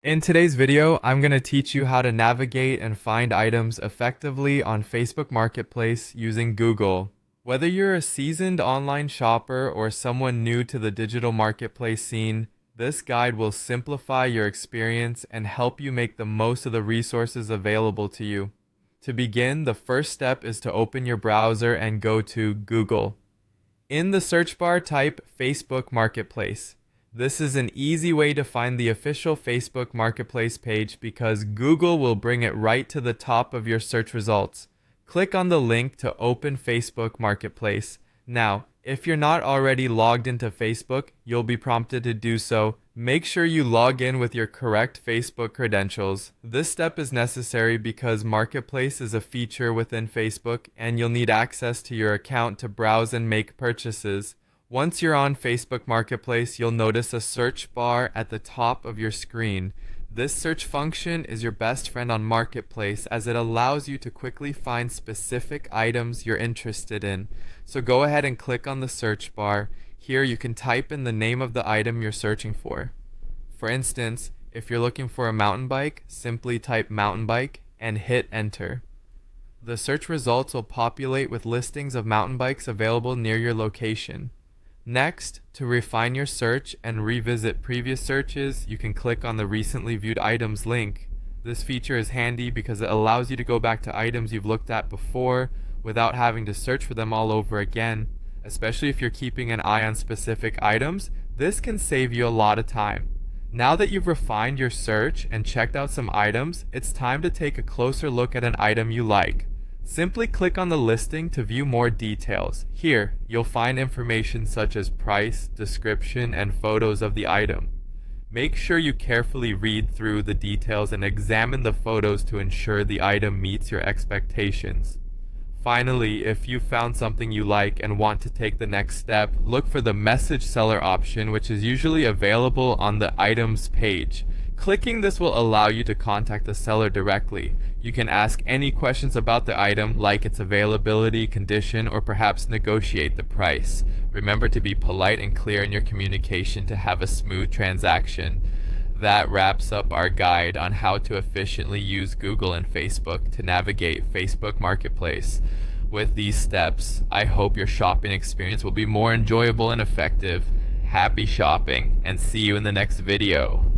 In today's video, I'm going to teach you how to navigate and find items effectively on Facebook Marketplace using Google. Whether you're a seasoned online shopper or someone new to the digital marketplace scene, this guide will simplify your experience and help you make the most of the resources available to you. To begin, the first step is to open your browser and go to Google. In the search bar, type Facebook Marketplace. This is an easy way to find the official Facebook Marketplace page because Google will bring it right to the top of your search results. Click on the link to open Facebook Marketplace. Now, if you're not already logged into Facebook, you'll be prompted to do so. Make sure you log in with your correct Facebook credentials. This step is necessary because Marketplace is a feature within Facebook and you'll need access to your account to browse and make purchases. Once you're on Facebook Marketplace, you'll notice a search bar at the top of your screen. This search function is your best friend on Marketplace as it allows you to quickly find specific items you're interested in. So go ahead and click on the search bar. Here you can type in the name of the item you're searching for. For instance, if you're looking for a mountain bike, simply type mountain bike and hit enter. The search results will populate with listings of mountain bikes available near your location. Next, to refine your search and revisit previous searches, you can click on the recently viewed items link. This feature is handy because it allows you to go back to items you've looked at before without having to search for them all over again. Especially if you're keeping an eye on specific items, this can save you a lot of time. Now that you've refined your search and checked out some items, it's time to take a closer look at an item you like. Simply click on the listing to view more details. Here, you'll find information such as price, description, and photos of the item. Make sure you carefully read through the details and examine the photos to ensure the item meets your expectations. Finally, if you found something you like and want to take the next step, look for the message seller option, which is usually available on the items page. Clicking this will allow you to contact the seller directly. You can ask any questions about the item, like its availability, condition, or perhaps negotiate the price. Remember to be polite and clear in your communication to have a smooth transaction. That wraps up our guide on how to efficiently use Google and Facebook to navigate Facebook Marketplace. With these steps, I hope your shopping experience will be more enjoyable and effective. Happy shopping, and see you in the next video.